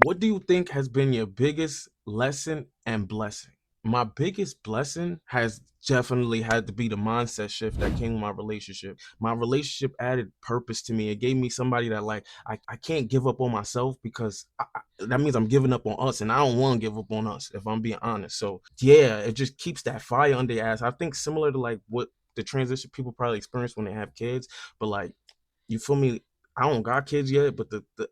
What do you think has been your biggest lesson and blessing? My biggest blessing has definitely had to be the mindset shift that came with my relationship. My relationship added purpose to me. It gave me somebody that like I can't give up on myself because that means I'm giving up on us, and I don't want to give up on us if I'm being honest. So yeah, it just keeps that fire under your ass. I think similar to like what the transition people probably experience when they have kids, but like you feel me? I don't got kids yet, but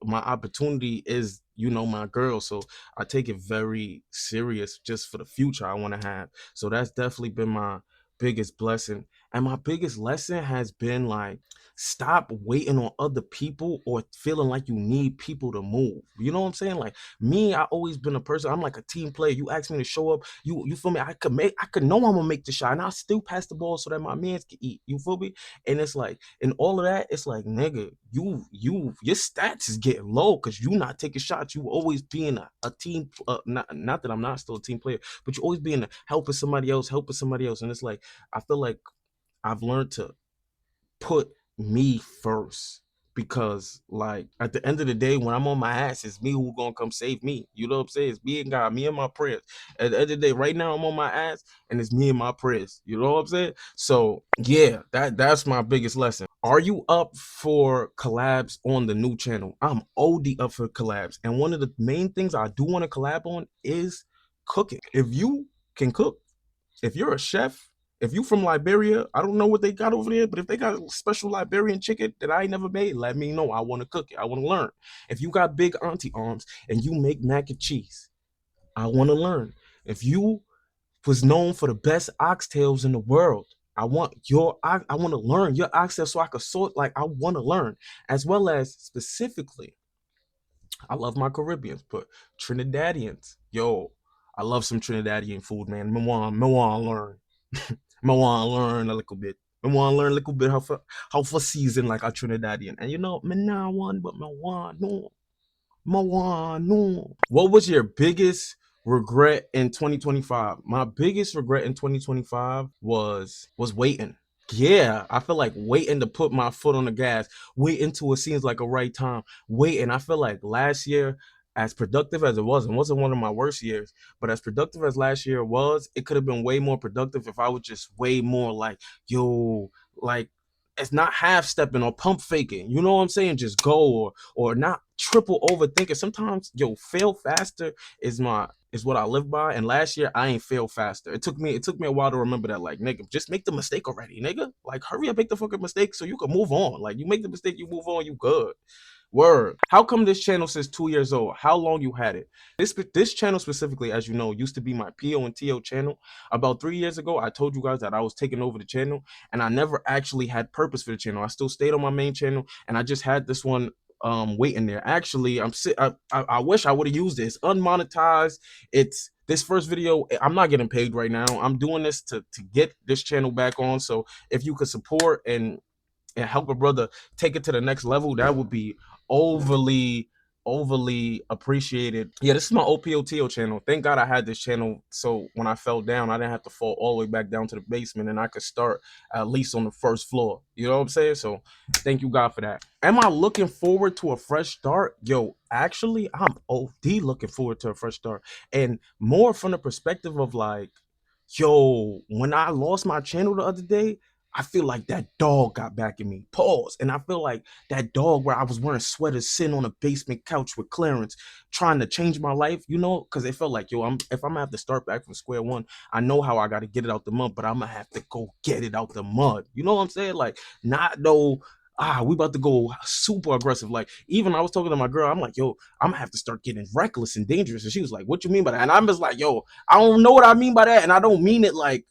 my opportunity is, my girl. So I take it very serious just for the future I want to have. So that's definitely been my biggest blessing. And my biggest lesson has been like, stop waiting on other people or feeling like you need people to move. You know what I'm saying? Like me, I always been a person. I'm like a team player. You ask me to show up. You feel me? I could know I'm gonna make the shot, and I still pass the ball so that my mans can eat. You feel me? And it's like, in all of that, it's like, nigga, your stats is getting low because you not taking shots. You always being a team. Not that I'm not still a team player, but you always being helping somebody else, and it's like I feel like I've learned to put me first because like at the end of the day when I'm on my ass, it's me who gonna come save me. You know what I'm saying? It's me and God, me and my prayers. At the end of the day, right now I'm on my ass and it's me and my prayers. You know what I'm saying? So yeah, that's my biggest lesson. Are you up for collabs on the new channel? I'm OD up for collabs, and one of the main things I do want to collab on is cooking. If you can cook, if you're a chef, if you from Liberia, I don't know what they got over there, but if they got a special Liberian chicken that I ain't never made, let me know. I want to cook it. I want to learn. If you got big auntie arms and you make mac and cheese, I want to learn. If you was known for the best oxtails in the world, I want to learn your oxtail so I can sort. Like I want to learn, as well as specifically I love my Caribbeans, but Trinidadians, yo, I love some Trinidadian food, man. Me want to learn. Me want to learn a little bit. Me want to learn a little bit how for season like a Trinidadian. And me not one, but me want no. Me want no. What was your biggest regret in 2025? My biggest regret in 2025 was waiting. Yeah, I feel like waiting to put my foot on the gas, waiting till it seems like a right time, waiting. I feel like last year, as productive as it wasn't one of my worst years, but as productive as last year was, it could have been way more productive if I was just way more like, yo, like it's not half stepping or pump faking. You know what I'm saying? Just go or not triple overthinking. Sometimes, yo, fail faster is what I live by. And last year I ain't fail faster. It took me a while to remember that. Like, nigga, just make the mistake already, nigga. Like, hurry up, make the fucking mistake so you can move on. Like, you make the mistake, you move on, you good. Word. How come this channel says 2 years old? How long you had it? This channel specifically, as you know, used to be my PO and TO channel. About 3 years ago, I told you guys that I was taking over the channel, and I never actually had purpose for the channel. I still stayed on my main channel, and I just had this one waiting there. Actually, I wish I would have used this unmonetized. It's this first video. I'm not getting paid right now. I'm doing this to get this channel back on. So if you could support and help a brother take it to the next level, that would be overly overly appreciated. Yeah, this is my OPOTO channel. Thank God I had this channel, so when I fell down I didn't have to fall all the way back down to the basement, and I could start at least on the first floor. You know what I'm saying? So thank you God for that. Am I looking forward to a fresh start? Yo, actually I'm OD looking forward to a fresh start, and more from the perspective of like, yo, when I lost my channel the other day, I feel like that dog got back in me. Pause. And I feel like that dog where I was wearing sweaters, sitting on a basement couch with Clarence, trying to change my life, because it felt like, yo, if I'm gonna have to start back from square one, I know how I gotta get it out the mud, but I'm gonna have to go get it out the mud. You know what I'm saying? Like, not no, we about to go super aggressive. Like, even I was talking to my girl, I'm like, yo, I'm gonna have to start getting reckless and dangerous. And she was like, what you mean by that? And I'm just like, yo, I don't know what I mean by that. And I don't mean it like,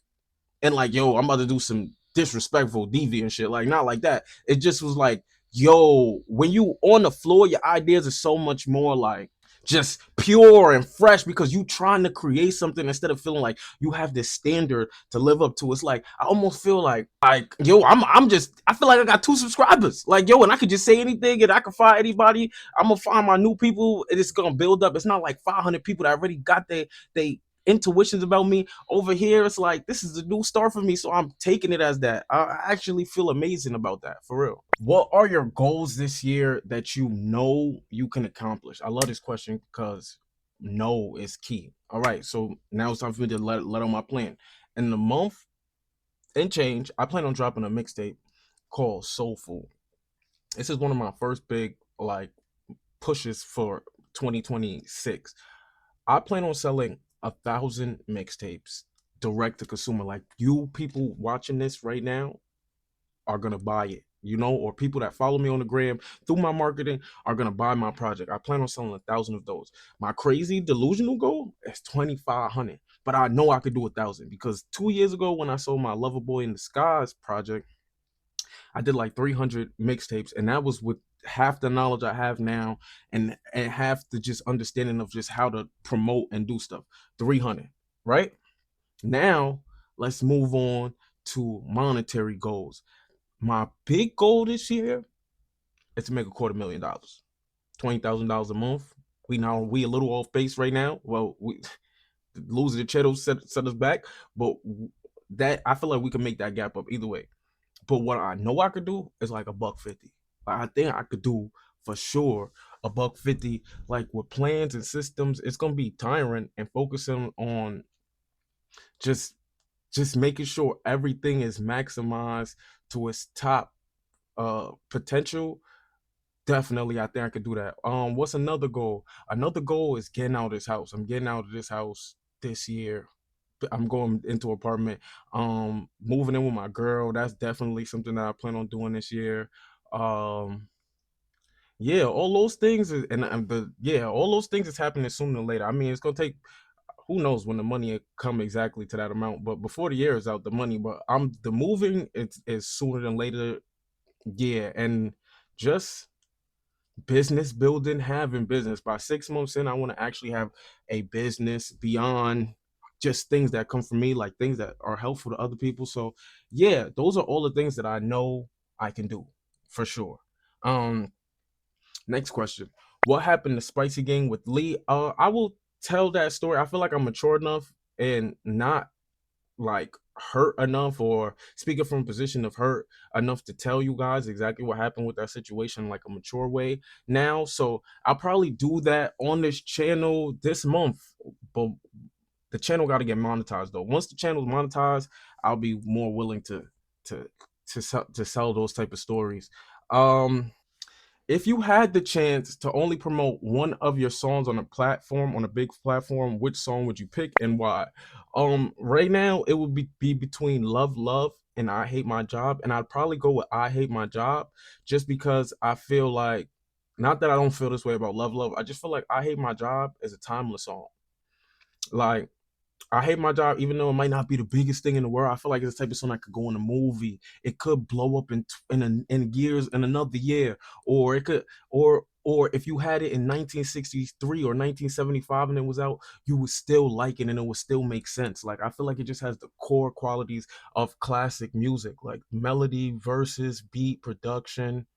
and like, yo, I'm about to do some disrespectful, deviant shit. Like, not like that. It just was like, yo, when you on the floor, your ideas are so much more like just pure and fresh because you trying to create something instead of feeling like you have this standard to live up to. It's like I almost feel like yo, I feel like I got 2 subscribers. Like, yo, and I could just say anything and I can find anybody. I'm gonna find my new people and it's gonna build up. It's not like 500 people that already got they intuitions about me. Over here, it's like this is a new start for me, so I'm taking it as that. I actually feel amazing about that, for real. What are your goals this year that you know you can accomplish? I love this question because no is key. All right, so now it's time for me to let on my plan. In the month and change, I plan on dropping a mixtape called Soulful. This is one of my first big like pushes for 2026. I plan on selling 1,000 mixtapes direct to consumer. Like you people watching this right now are gonna buy it, or people that follow me on the gram through my marketing are gonna buy my project. I plan on selling 1,000 of those. My crazy delusional goal is 2,500, but I know I could do 1,000 because 2 years ago when I sold my Lover Boy in the Skies project, I did like 300 mixtapes, and that was with half the knowledge I have now and half the just understanding of just how to promote and do stuff. 300, right? Now, let's move on to monetary goals. My big goal this year is to make $250,000, $20,000 a month. We a little off base right now. Well, we losing the channel set us back, but that I feel like we can make that gap up either way. But what I know I could do is like a buck 50. Like I think I could do for sure a buck 50. Like with plans and systems, it's gonna be tiring and focusing on just making sure everything is maximized to its top potential. Definitely, I think I could do that. What's another goal? Another goal is getting out of this house. I'm getting out of this house this year. I'm going into an apartment. Moving in with my girl. That's definitely something that I plan on doing this year. Um, yeah, all those things all those things is happening sooner or later. I mean, it's gonna take who knows when the money come exactly to that amount, but before the year is out, the money. But I'm the moving is sooner than later. Yeah, and just business building, having business. By 6 months in, I want to actually have a business beyond just things that come from me, like things that are helpful to other people. So yeah, those are all the things that I know I can do for sure. Um, Next question. What happened to Spicy Gang with Lee? I will tell that story. I feel like I'm mature enough and not like hurt enough or speaking from a position of hurt enough to tell you guys exactly what happened with that situation like a mature way now. So I'll probably do that on this channel this month, but the channel got to get monetized though. Once the channel's monetized, I'll be more willing to to sell those type of stories. If you had the chance to only promote one of your songs on a platform, on a big platform, which song would you pick and why? Right now it would be between Love Love and I Hate My Job, and I'd probably go with I Hate My Job just because I feel like, not that I don't feel this way about Love Love, I just feel like I Hate My Job is a timeless song. Like I hate my job, even though it might not be the biggest thing in the world. I feel like it's the type of song that could go in a movie. It could blow up in years, in another year, or it could, or if you had it in 1963 or 1975 and it was out, you would still like it and it would still make sense. Like I feel like it just has the core qualities of classic music, like melody, verses, beat, production,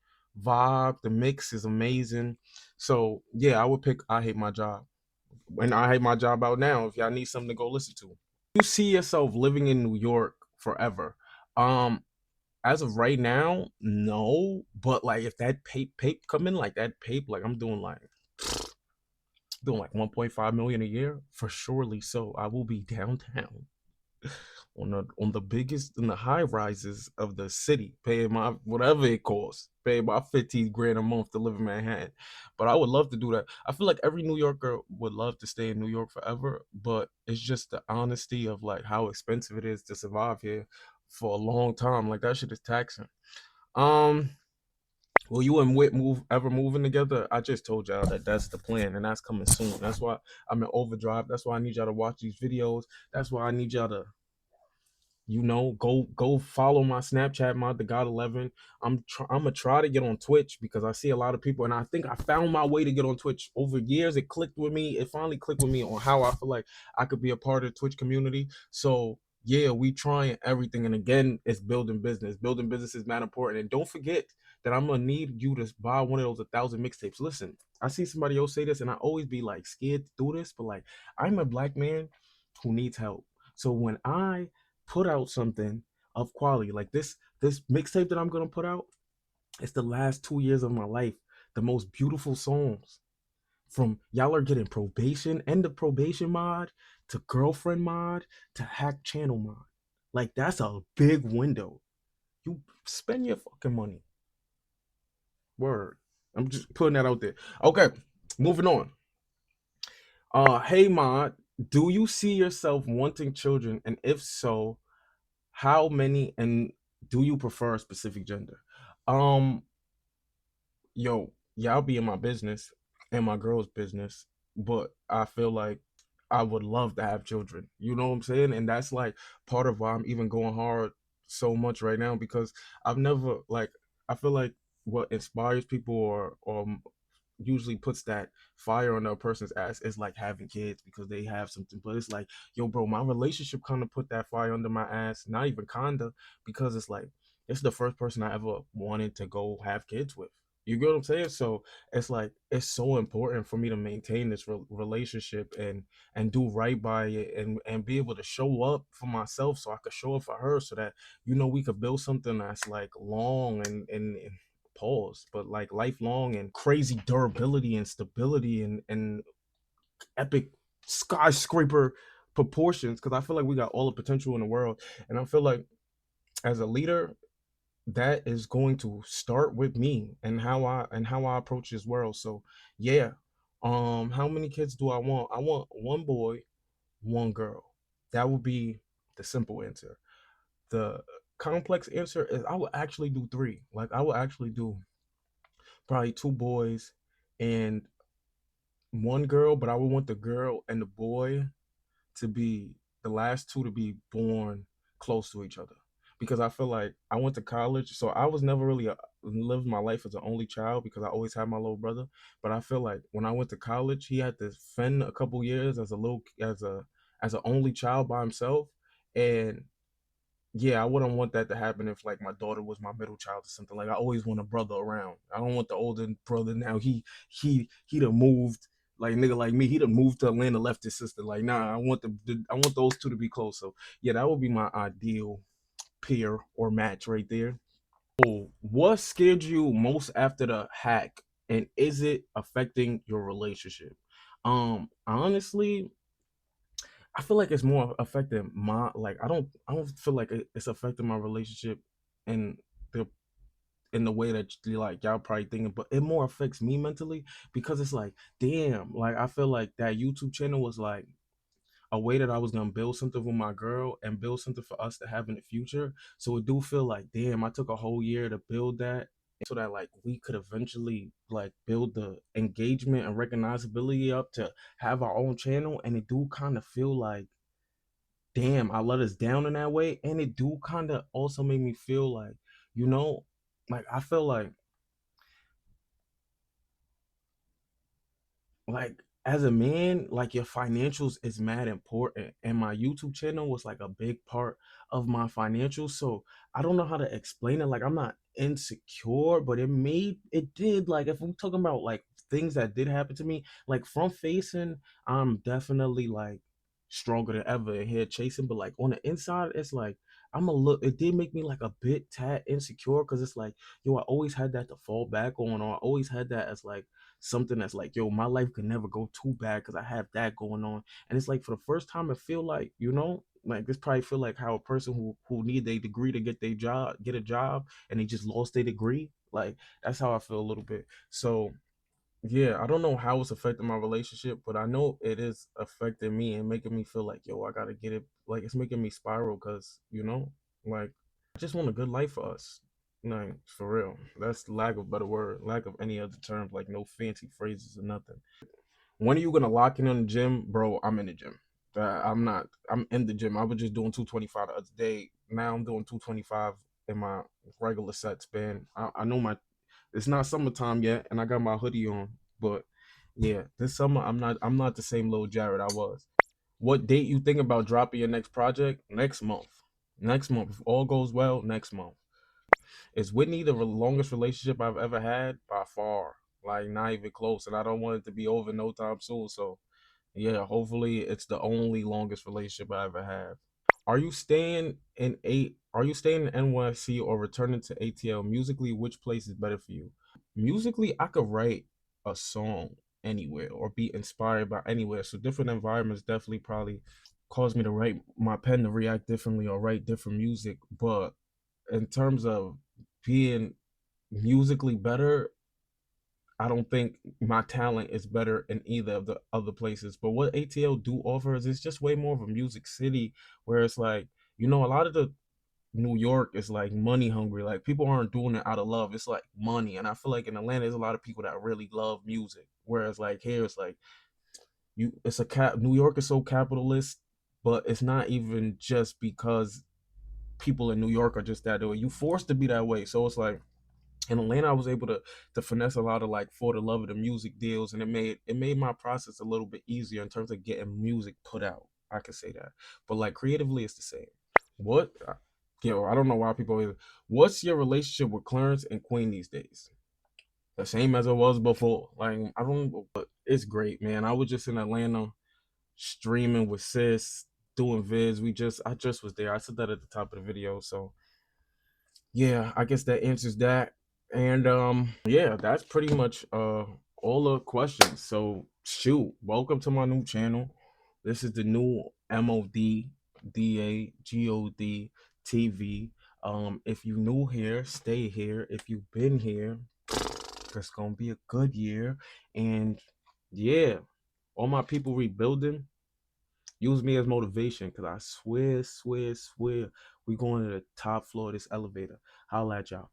vibe. The mix is amazing. So yeah, I would pick I Hate My Job. And I hate my job out now if y'all need something to go listen to. You see yourself living in New York forever? Um, as of right now, no. But like if that pape come in like that pape, like I'm doing like 1.5 million a year, for surely so. I will be downtown on the biggest in the high rises of the city, paying my whatever it costs, paying my 15 grand a month to live in Manhattan. But I would love to do that. I feel like every New Yorker would love to stay in New York forever, but it's just the honesty of like how expensive it is to survive here for a long time. Like that shit is taxing. Um, will you and Wit ever moving together? I just told y'all that that's the plan, and that's coming soon. That's why I'm in overdrive. That's why I need y'all to watch these videos. That's why I need y'all to go follow my Snapchat, MODDAGOD11. I'm gonna try to get on Twitch because I see a lot of people, and I think I found my way to get on Twitch over years. It clicked with me. It finally clicked with me on how I feel like I could be a part of the Twitch community. So yeah, we trying everything, and again, it's building business. Building business is not important, and don't forget that I'm gonna need you to buy one of those 1,000 mixtapes. Listen, I see somebody else say this, and I always be like scared to do this, but like I'm a black man who needs help. So when I put out something of quality, like this mixtape that I'm gonna put out, it's the last 2 years of my life, the most beautiful songs. From y'all are getting probation, end of probation mod, to girlfriend mod, to hack channel mod. Like that's a big window. You spend your fucking money. Word. I'm just putting that out there. Okay, moving on. Hey mod, do you see yourself wanting children? And if so, how many, and do you prefer a specific gender? Um, yo, y'all be in my business and my girl's business, but I feel like I would love to have children. You know what I'm saying? And that's like part of why I'm even going hard so much right now, because I've never like I feel like what inspires people or usually puts that fire on a person's ass is like having kids because they have something. But it's like, yo, bro, my relationship kind of put that fire under my ass. Not even kinda, because it's like it's the first person I ever wanted to go have kids with. You get what I'm saying? So it's like it's so important for me to maintain this relationship and do right by it and be able to show up for myself so I could show up for her, so that we could build something that's like long and pause, but like lifelong and crazy durability and stability and epic skyscraper proportions. Because I feel like we got all the potential in the world, and I feel like as a leader, that is going to start with me and how I approach this world. So yeah, how many kids do I want? I want one boy, one girl. That would be the simple answer. The complex answer is I would actually do three. Like I would actually do probably two boys and one girl, but I would want the girl and the boy to be the last two to be born close to each other, because I feel like I went to college, so I was never really lived my life as an only child because I always had my little brother. But I feel like when I went to college, he had to fend a couple years as a little as an only child by himself, and yeah, I wouldn't want that to happen if like my daughter was my middle child or something. Like I always want a brother around. I don't want the older brother now. He done moved, like nigga like me. He done moved to Atlanta, left his sister. Like nah, I want those two to be close. So yeah, that would be my ideal peer or match right there. Oh, what scared you most after the hack, and is it affecting your relationship? Honestly, I feel like it's more affecting my like I don't feel like it's affecting my relationship in the in the way that like y'all probably thinking, but it more affects me mentally, because it's like damn, like I feel like that YouTube channel was like a way that I was gonna build something with my girl and build something for us to have in the future. So it do feel like damn, I took a whole year to build that so that like we could eventually like build the engagement and recognizability up to have our own channel, and it do kind of feel like damn, I let us down in that way. And it do kind of also make me feel like, you know, like I feel like as a man, like your financials is mad important. And my YouTube channel was like a big part of my financials. So I don't know how to explain it. Like I'm not insecure, but it did, like if we're talking about like things that did happen to me, like from facing, I'm definitely like stronger than ever in here chasing. But like on the inside, it's like I'm a look it did make me like a bit tad insecure, because it's like, yo, I always had that to fall back on, or I always had that as like something that's like, yo, my life could never go too bad because I have that going on. And it's like for the first time, I feel like, like this probably feel like how a person who need a degree to get a job, and they just lost their degree. Like that's how I feel a little bit. So yeah, I don't know how it's affecting my relationship, but I know it is affecting me and making me feel like, yo, I gotta get it. Like it's making me spiral, because like I just want a good life for us. Like for real. That's lack of better word, lack of any other terms, like no fancy phrases or nothing. When are you gonna lock in on the gym, bro? I'm in the gym. I'm not. I'm in the gym. I was just doing 225 the other day. Now I'm doing 225 in my regular set span. I know my. It's not summertime yet, and I got my hoodie on. But yeah, this summer I'm not the same little Jared I was. What date you think about dropping your next project? Next month. Next month. If all goes well, next month. Is Whitney the longest relationship I've ever had? By far. Like not even close. And I don't want it to be over no time soon. So Yeah, hopefully it's the only longest relationship I ever have. Are you staying in NYC or returning to ATL? Musically, which place is better for you? Musically, I could write a song anywhere or be inspired by anywhere. So different environments definitely probably cause me to write my pen to react differently or write different music. But in terms of being musically better, I don't think my talent is better in either of the other places. But what ATL do offer is it's just way more of a music city where it's like, a lot of the New York is like money hungry. Like people aren't doing it out of love. It's like money. And I feel like in Atlanta there's a lot of people that really love music. Whereas like here it's like New York is so capitalist, but it's not even just because people in New York are just that way. You forced to be that way. So it's like in Atlanta, I was able to finesse a lot of like for the love of the music deals, and it made my process a little bit easier in terms of getting music put out. I could say that, but like creatively, it's the same. What? I don't know why people. What's your relationship with Clarence and Queen these days? The same as it was before. Like I don't. But it's great, man. I was just in Atlanta streaming with Sis, doing vids. I just was there. I said that at the top of the video, so yeah, I guess that answers that. And yeah, that's pretty much all the questions. So shoot, welcome to my new channel. This is the new MODDAGOD TV. If you new here, stay here. If you've been here, it's gonna be a good year. And yeah, all my people rebuilding, use me as motivation because I swear, we going to the top floor of this elevator. Holla at y'all.